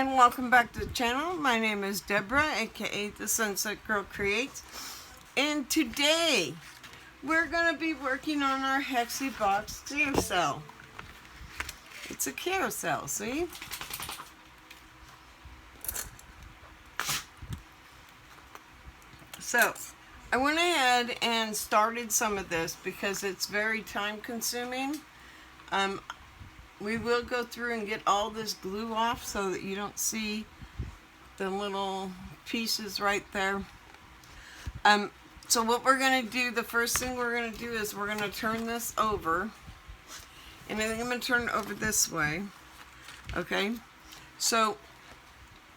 and welcome back to the channel. My name is Deborah, aka the Sunset Girl Creates, and today we're going to be working on our Hexi-Box carousel. It's a carousel, see? So I went ahead and started some of this because it's very time consuming. We will go through and get all this glue off so that you don't see the little pieces right there. So what we're going to do, the first thing we're going to do is we're going to turn this over. And I think I'm going to turn it over this way. Okay? So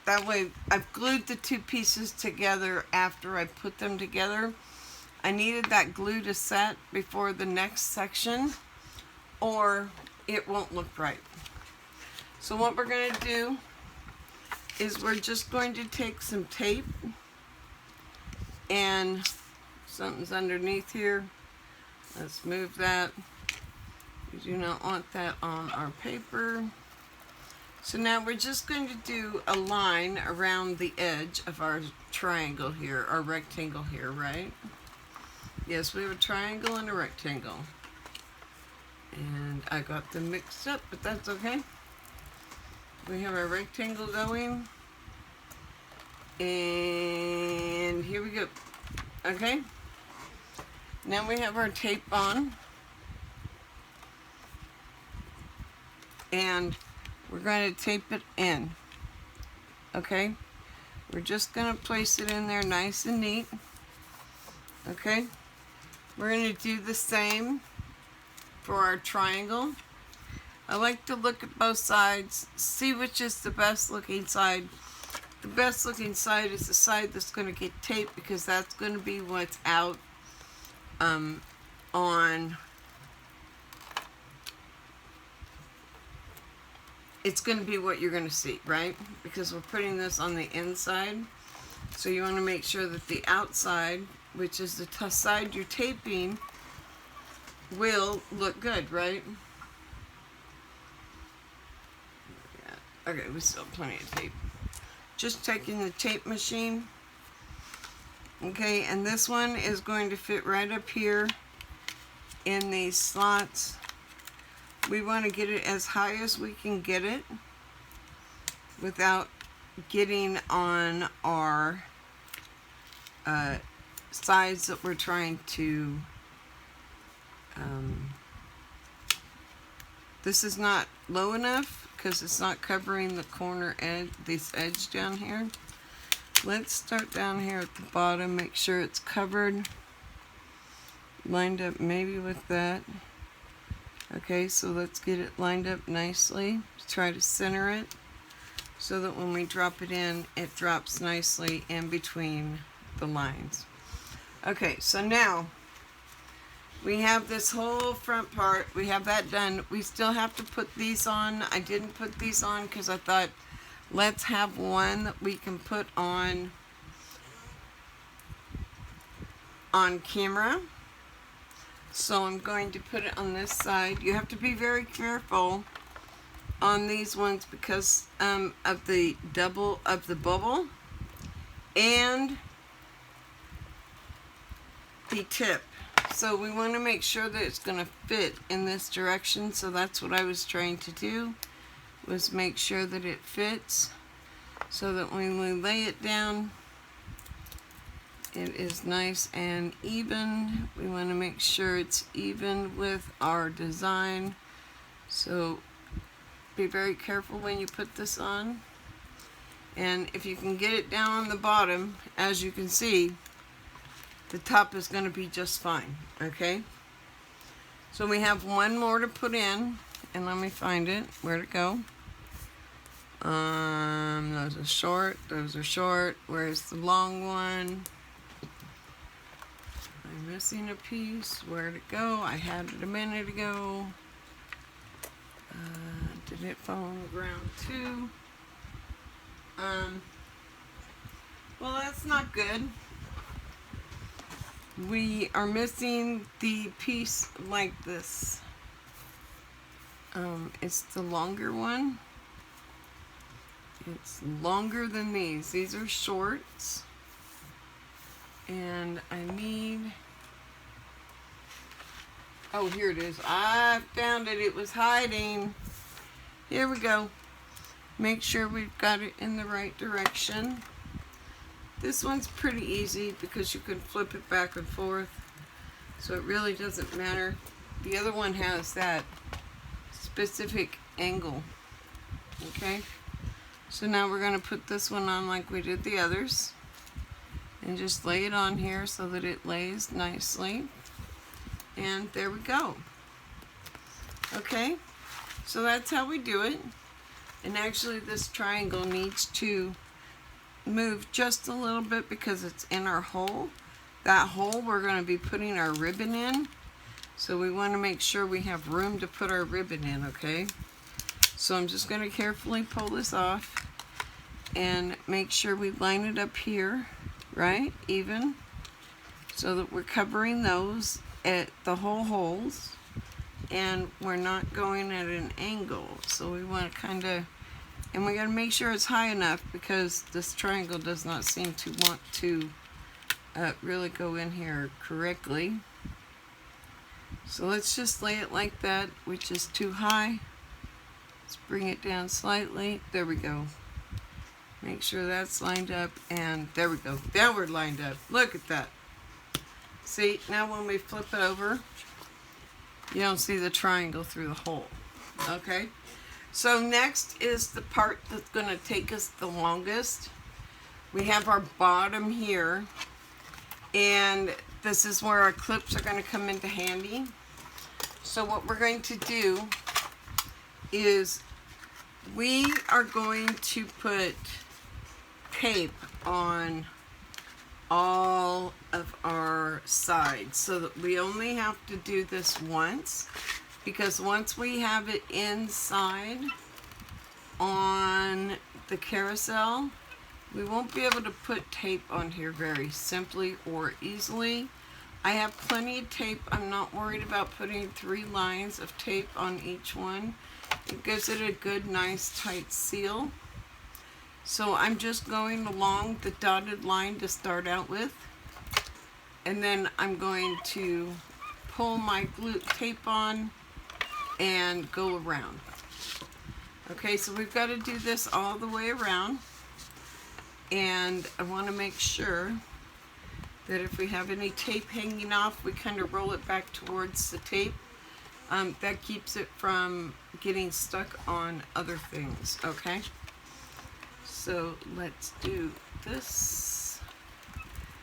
that way I've glued the two pieces together after I put them together. I needed that glue to set before the next section, or it won't look right. So what we're going to do is we're just going to take some tape, and something's underneath here. Let's move that. We do not want that on our paper. So now we're just going to do a line around the edge of our triangle here, our rectangle here, right? Yes, we have a triangle and a rectangle. And I got them mixed up, but that's okay. We have our rectangle going. And here we go. Okay. Now we have our tape on. And we're going to tape it in. Okay. We're just going to place it in there nice and neat. Okay. We're going to do the same for our triangle. I like to look at both sides, see which is the best looking side. The best looking side is the side that's going to get taped, because that's going to be what's out on, it's going to be what you're going to see, right? Because we're putting this on the inside. So you want to make sure that the outside, which is the side you're taping, will look good, right? Yeah. Okay, we still have plenty of tape. Just taking the tape machine. Okay, and this one is going to fit right up here in these slots. We want to get it as high as we can get it without getting on our sides that we're trying to this is not low enough because it's not covering the corner edge, this edge down here. Let's start down here at the bottom, make sure it's covered, lined up maybe with that. Okay, so let's get it lined up nicely. Try to center it so that when we drop it in, it drops nicely in between the lines. Okay, so now we have this whole front part. We have that done. We still have to put these on. I didn't put these on because I thought, let's have one that we can put on camera. So I'm going to put it on this side. You have to be very careful on these ones because of the bubble and the tip. So we want to make sure that it's going to fit in this direction. So that's what I was trying to do, was make sure that it fits so that when we lay it down, it is nice and even. We want to make sure it's even with our design. So be very careful when you put this on. And if you can get it down on the bottom, as you can see, the top is going to be just fine. Okay? So we have one more to put in. And let me find it. Where'd it go? Those are short. Those are short. Where's the long one? I'm missing a piece. Where'd it go? I had it a minute ago. Did it fall on the ground too? Well, that's not good. We are missing the piece like this. It's the longer one. It's longer than these. These are shorts. And I need... Oh, here it is. I found it. It was hiding. Here we go. Make sure we've got it in the right direction. This one's pretty easy because you can flip it back and forth. So it really doesn't matter. The other one has that specific angle. Okay? So now we're going to put this one on like we did the others. And just lay it on here so that it lays nicely. And there we go. Okay? So that's how we do it. And actually this triangle needs to move just a little bit because it's in our hole. That hole we're going to be putting our ribbon in. So we want to make sure we have room to put our ribbon in, okay? So I'm just going to carefully pull this off and make sure we line it up here, right? Even. So that we're covering those at the whole holes. And we're not going at an angle. So we want to kind of, and we got to make sure it's high enough because this triangle does not seem to want to really go in here correctly. So let's just lay it like that, which is too high. Let's bring it down slightly. There we go. Make sure that's lined up, and there we go. Now we're lined up. Look at that. See, now when we flip it over, you don't see the triangle through the hole. Okay? So next is the part that's going to take us the longest. We have our bottom here, and this is where our clips are going to come into handy. So what we're going to do is we are going to put tape on all of our sides so that we only have to do this once, because once we have it inside on the carousel, we won't be able to put tape on here very simply or easily. I have plenty of tape. I'm not worried about putting 3 lines of tape on each one. It gives it a good, nice, tight seal. So I'm just going along the dotted line to start out with. And then I'm going to pull my glue tape on and go around. Okay, so we've got to do this all the way around. And I want to make sure that if we have any tape hanging off, we kind of roll it back towards the tape. That keeps it from getting stuck on other things, okay? So let's do this.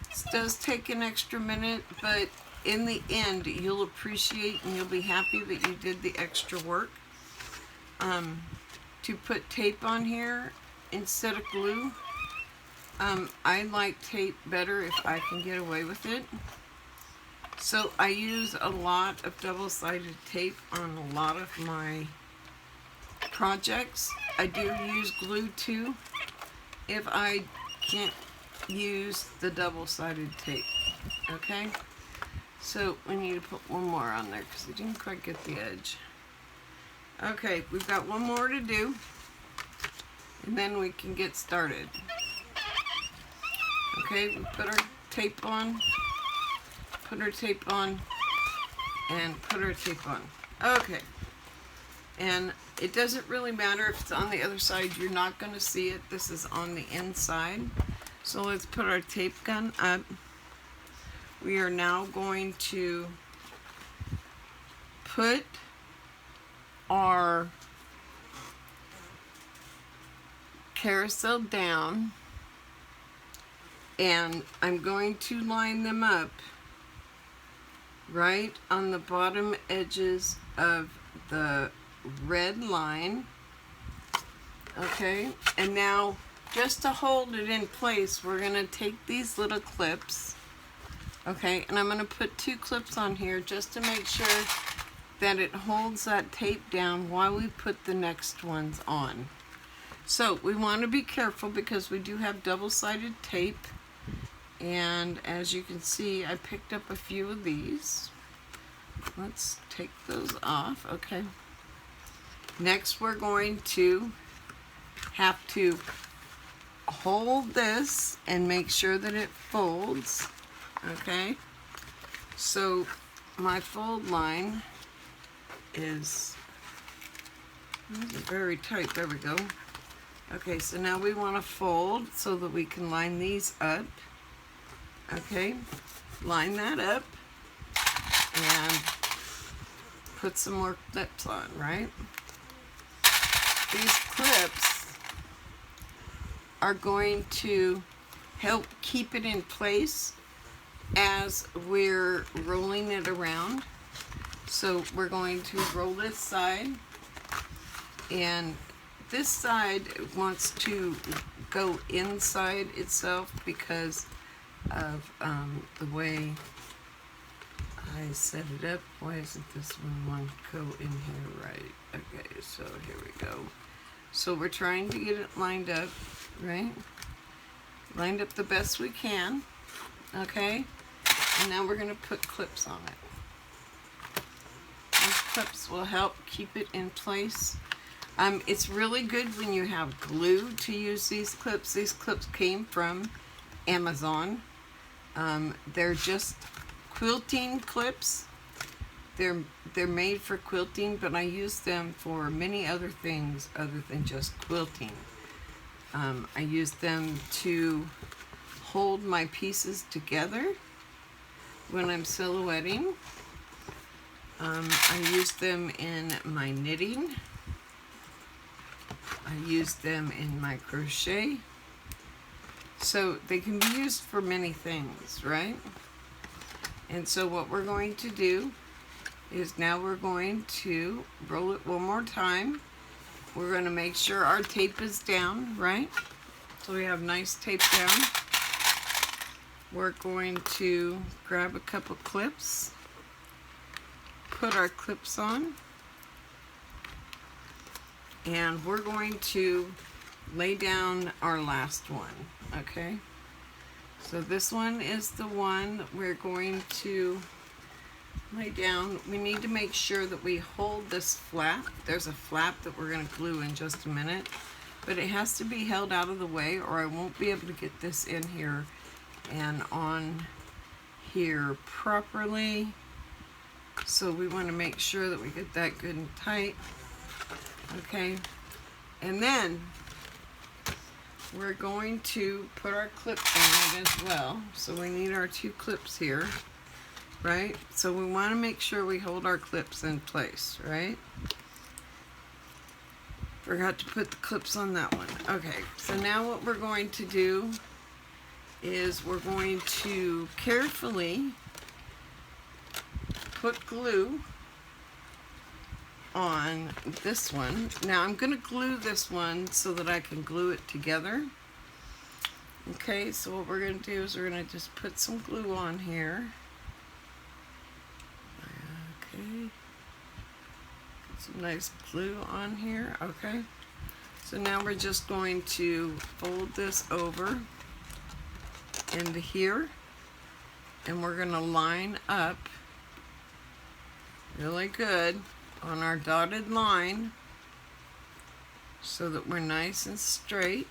This does take an extra minute, but in the end, you'll appreciate and you'll be happy that you did the extra work. To put tape on here instead of glue, I like tape better if I can get away with it. So I use a lot of double-sided tape on a lot of my projects. I do use glue too if I can't use the double-sided tape. Okay? So we need to put one more on there because I didn't quite get the edge. Okay, we've got one more to do, and then we can get started. Okay, we put our tape on, put our tape on, and put our tape on. Okay, and it doesn't really matter if it's on the other side. You're not going to see it. This is on the inside. So let's put our tape gun up. We are now going to put our carousel down, and I'm going to line them up right on the bottom edges of the red line. Okay, and now just to hold it in place, we're going to take these little clips. Okay, and I'm going to put 2 clips on here just to make sure that it holds that tape down while we put the next ones on. So we want to be careful because we do have double-sided tape, and as you can see, I picked up a few of these. Let's take those off. Okay, next we're going to have to hold this and make sure that it folds, okay? So my fold line is very tight. There we go. Okay, so now we want to fold so that we can line these up. Okay, line that up and put some more clips on, right? These clips are going to help keep it in place as we're rolling it around. So we're going to roll this side, and this side wants to go inside itself because of the way I set it up. Why isn't this one want to go in here right? Okay, so here we go. So we're trying to get it lined up, right? Lined up the best we can, okay? And now we're going to put clips on it. These clips will help keep it in place. It's really good when you have glue to use these clips. These clips came from Amazon. They're just quilting clips. They're made for quilting, but I use them for many other things other than just quilting. I use them to hold my pieces together when I'm silhouetting. I use them in my knitting. I use them in my crochet. So they can be used for many things, right? And so what we're going to do is now we're going to roll it one more time. We're going to make sure our tape is down, right? So we have nice tape down. We're going to grab a couple clips, put our clips on, and we're going to lay down our last one, okay? So this one is the one we're going to lay down. We need to make sure that we hold this flap. There's a flap that we're going to glue in just a minute, but it has to be held out of the way or I won't be able to get this in here and on here properly. So we want to make sure that we get that good and tight. Okay, and then we're going to put our clips on it as well. So we need our two clips here, right? So we want to make sure we hold our clips in place, right? Forgot to put the clips on that one. Okay, so now what we're going to do is we're going to carefully put glue on this one. Now I'm going to glue this one so that I can glue it together. Okay, so what we're going to do is we're going to just put some glue on here. Okay, put some nice glue on here. Okay, so now we're just going to fold this over into here, and we're going to line up really good on our dotted line so that we're nice and straight.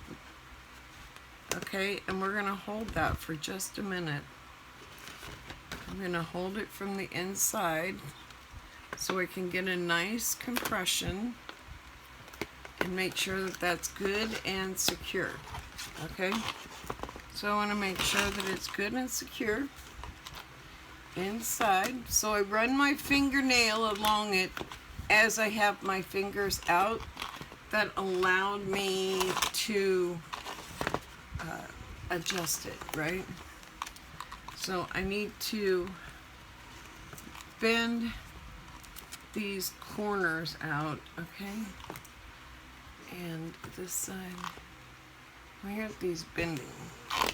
Okay, and we're going to hold that for just a minute. I'm going to hold it from the inside so I can get a nice compression and make sure that that's good and secure. Okay, so I want to make sure that it's good and secure inside. So I run my fingernail along it as I have my fingers out. That allowed me to adjust it, right? So I need to bend these corners out, okay? And this side, I got these bending. Okay.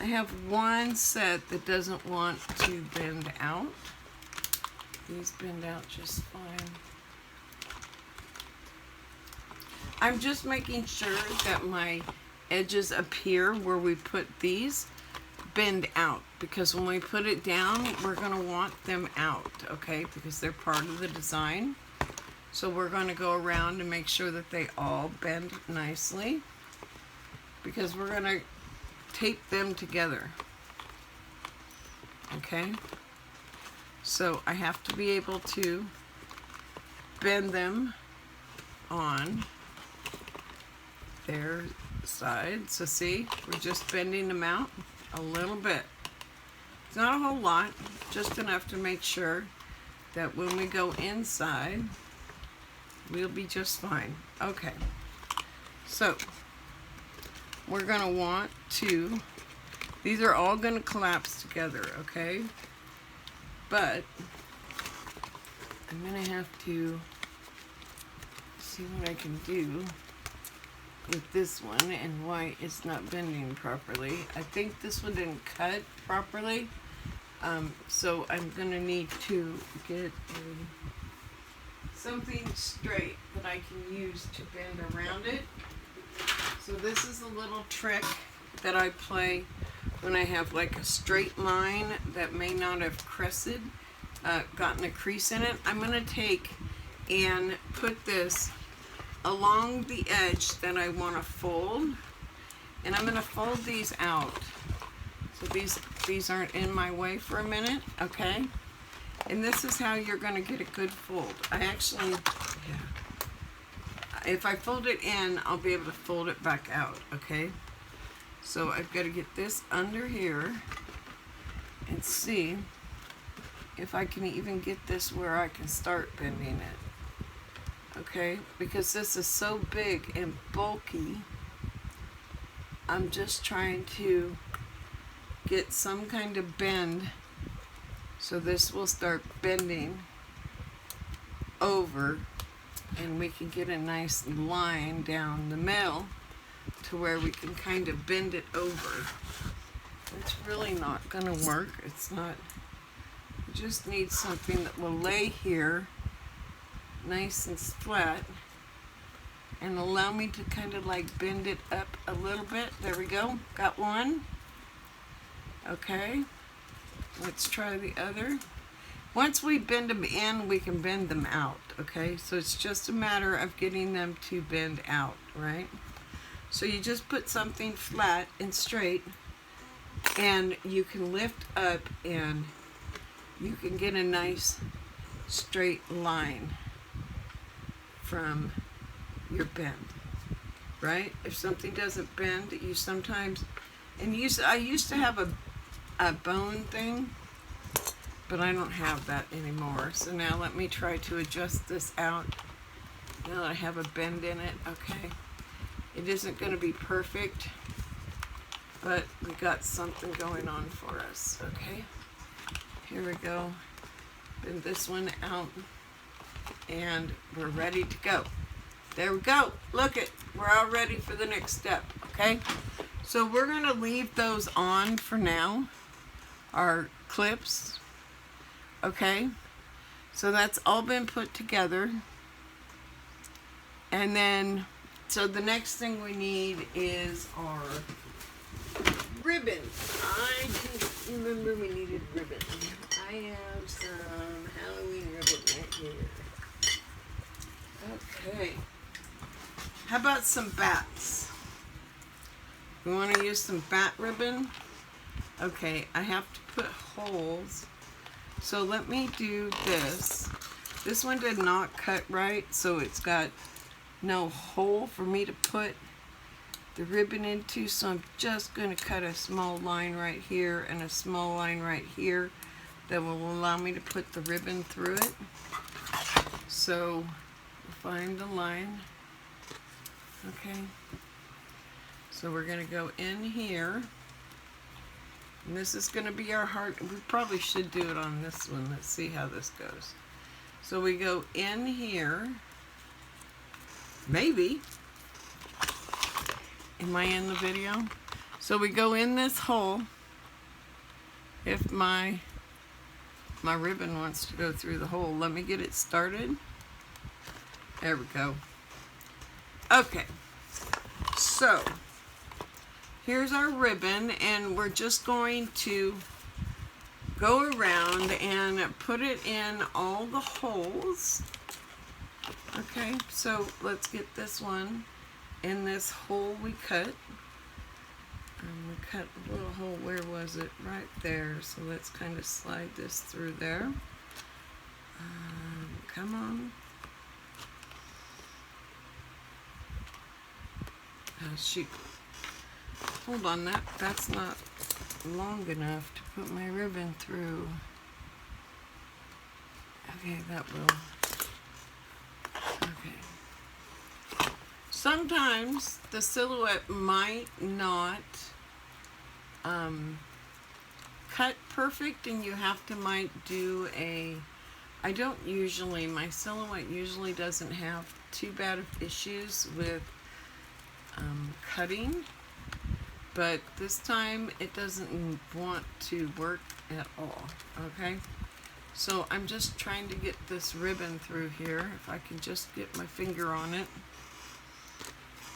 I have one set that doesn't want to bend out. These bend out just fine. I'm just making sure that my edges appear where we put these bend out, because when we put it down, we're going to want them out, okay, because they're part of the design. So we're going to go around and make sure that they all bend nicely, because we're going to tape them together. Okay, so I have to be able to bend them on their side. So see, we're just bending them out a little bit. It's not a whole lot, just enough to make sure that when we go inside, we'll be just fine. Okay, so we're going to want to, these are all going to collapse together, okay? But I'm going to have to see what I can do with this one and why it's not bending properly. I think this one didn't cut properly, so I'm going to need to get something straight that I can use to bend around it. So this is a little trick that I play when I have like a straight line that may not have crested, gotten a crease in it. I'm going to take and put this along the edge that I want to fold, and I'm going to fold these out so these aren't in my way for a minute, okay? And this is how you're going to get a good fold. I actually, if I fold it in, I'll be able to fold it back out, okay? So I've got to get this under here and see if I can even get this where I can start bending it, okay? Because this is so big and bulky, I'm just trying to get some kind of bend so this will start bending over, and we can get a nice line down the middle to where we can kind of bend it over. It's really not going to work. It's not. You just need something that will lay here nice and flat and allow me to kind of like bend it up a little bit. There we go. Got one. Okay. Let's try the other. Once we bend them in, we can bend them out, okay? So it's just a matter of getting them to bend out, right? So you just put something flat and straight, and you can lift up and you can get a nice straight line from your bend, right? If something doesn't bend, you sometimes, and I used to have a bone thing, but I don't have that anymore. So now let me try to adjust this out. Now that I have a bend in it, okay. It isn't going to be perfect, but we got something going on for us, okay. Here we go. Bend this one out, and we're ready to go. There we go. Look it. We're all ready for the next step, okay. So we're going to leave those on for now, our clips. Okay, so that's all been put together. And then, so the next thing we need is our ribbon. I didn't remember we needed ribbon. I have some Halloween ribbon right here. Okay, how about some bats? We want to use some bat ribbon. Okay, I have to put holes. So let me do this. This one did not cut right, so it's got no hole for me to put the ribbon into. So I'm just going to cut a small line right here and a small line right here that will allow me to put the ribbon through it. So find the line. Okay. So we're going to go in here. And this is going to be our heart. We probably should do it on this one. Let's see how this goes. So we go in here. Maybe. Am I in the video? So we go in this hole. If my ribbon wants to go through the hole, let me get it started. There we go. Okay. So here's our ribbon, and we're just going to go around and put it in all the holes. Okay, so let's get this one in this hole we cut. We cut a little hole, where was it? Right there. So let's kind of slide this through there. Come on. Oh, shoot. Hold on, that's not long enough to put my ribbon through. Okay, that will. Okay. Sometimes the silhouette might not cut perfect, and you might do a, I don't usually, my silhouette usually doesn't have too bad of issues with cutting, but this time it doesn't want to work at all. Okay, so I'm just trying to get this ribbon through here. If I can just get my finger on it.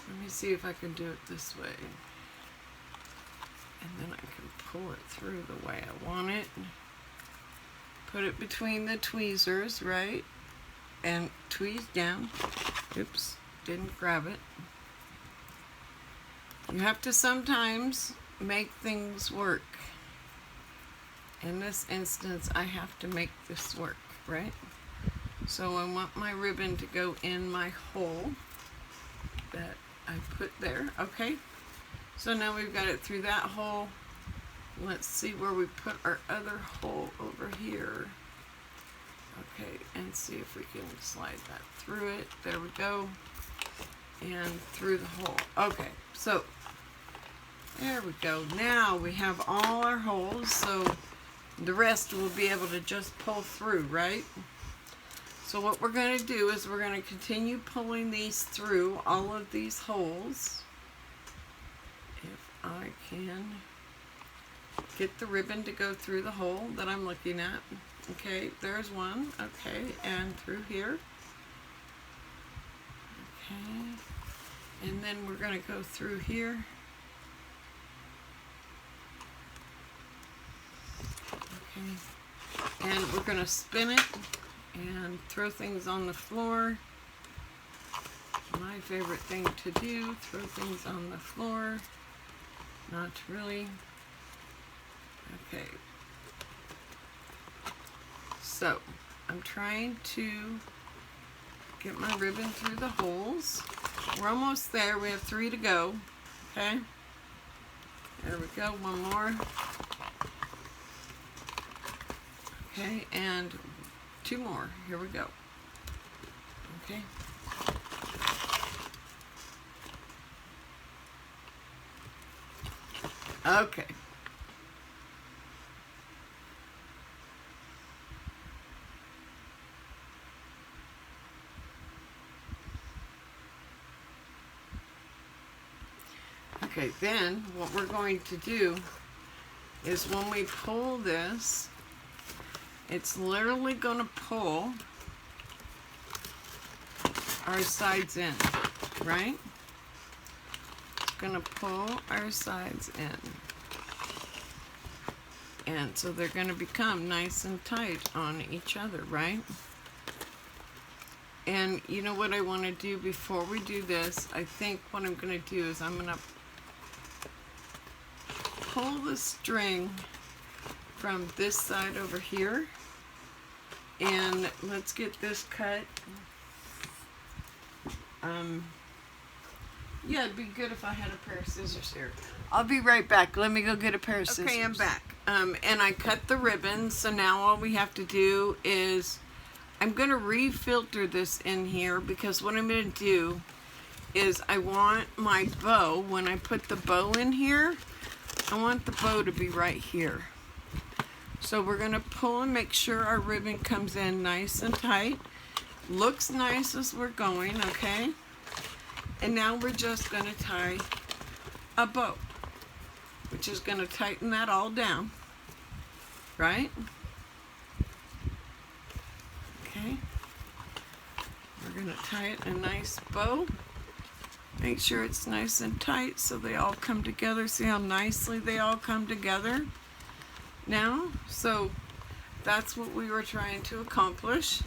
Let me see if I can do it this way. And then I can pull it through the way I want it. Put it between the tweezers, right? And tweeze down. Oops, didn't grab it. You have to sometimes make things work. In this instance, I have to make this work, right? So I want my ribbon to go in my hole that I put there, okay? So now we've got it through that hole. Let's see where we put our other hole over here. Okay, and see if we can slide that through it. There we go. And through the hole. Okay, so there we go. Now we have all our holes, so the rest we'll be able to just pull through, right? So what we're going to do is we're going to continue pulling these through all of these holes. If I can get the ribbon to go through the hole that I'm looking at. Okay, there's one. Okay, and through here. Okay, and then we're going to go through here. Okay, and we're going to spin it and throw things on the floor. My favorite thing to do, throw things on the floor. Not really. Okay. So, I'm trying to get my ribbon through the holes. We're almost there. We have 3 to go. Okay. There we go. One more. Okay, and 2 more. Here we go. Okay. Okay. Okay, then what we're going to do is when we pull this, it's literally going to pull our sides in, right? It's going to pull our sides in. And so they're going to become nice and tight on each other, right? And you know what I want to do before we do this? I think what I'm going to do is I'm going to pull the string from this side over here, and let's get this cut. Yeah, it'd be good if I had a pair of scissors here. I'll be right back. Let me go get a pair of scissors. Okay, I'm back. And I cut the ribbon, so now all we have to do is, I'm going to refilter this in here, because what I'm going to do is I want my bow, when I put the bow in here, I want the bow to be right here. So we're going to pull and make sure our ribbon comes in nice and tight. Looks nice as we're going, okay? And now we're just going to tie a bow, which is going to tighten that all down, right? Okay. We're going to tie it in a nice bow. Make sure it's nice and tight so they all come together. See how nicely they all come together now? So that's what we were trying to accomplish.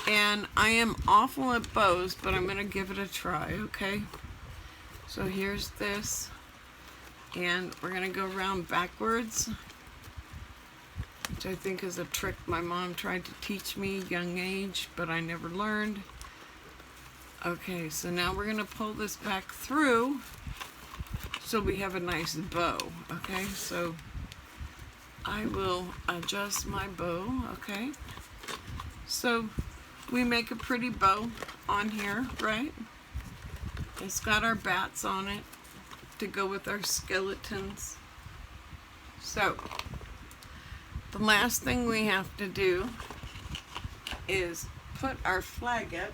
And I am awful at bows, but I'm going to give it a try, okay? So here's this. And we're going to go around backwards, which I think is a trick my mom tried to teach me young age, but I never learned. Okay, so now we're going to pull this back through so we have a nice bow. Okay, so I will adjust my bow. Okay, so we make a pretty bow on here, right? It's got our bats on it to go with our skeletons. So the last thing we have to do is put our flag up.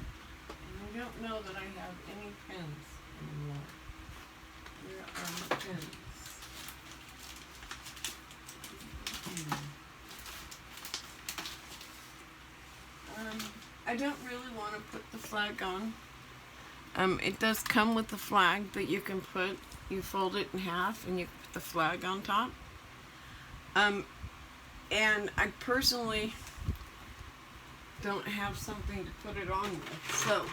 I don't know that I have any pins anymore. Where are my pins? I don't really want to put the flag on. It does come with the flag that you can put. You fold it in half and you put the flag on top. And I personally don't have something to put it on with. So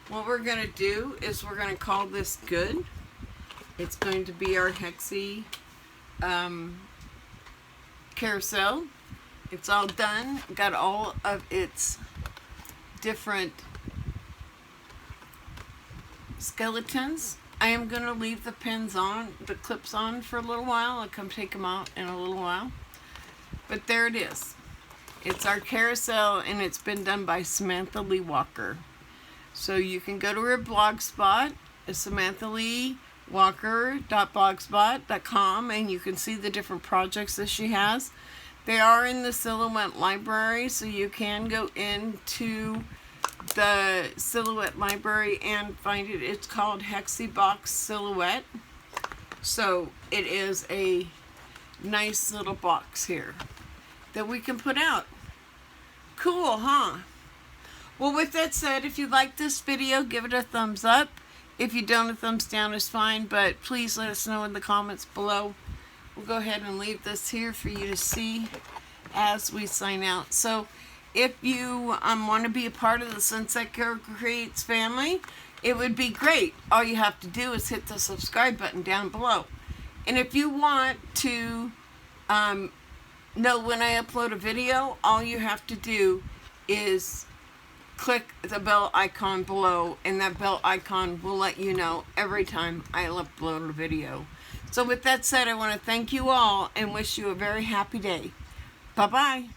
what we're going to do is we're going to call this good. It's going to be our Hexi carousel. It's all done. Got all of its different skeletons. I am going to leave the pins on, the clips on for a little while. I'll come take them out in a little while. But there it is. It's our carousel, and it's been done by Samantha Lee Walker. So you can go to her blog spot, samanthaleewalker.blogspot.com, and you can see the different projects that she has. They are in the Silhouette Library, so you can go into the Silhouette Library and find it. It's called Hexi-Box Silhouette. So it is a nice little box here that we can put out. Cool, huh? Well, with that said, if you like this video, give it a thumbs up. If you don't, a thumbs down is fine, but please let us know in the comments below. We'll go ahead and leave this here for you to see as we sign out. So if you want to be a part of the Sunset Girl Creates family, it would be great. All you have to do is hit the subscribe button down below. And if you want to know when I upload a video, all you have to do is click the bell icon below, and that bell icon will let you know every time I upload a video. So with that said, I want to thank you all and wish you a very happy day. Bye-bye.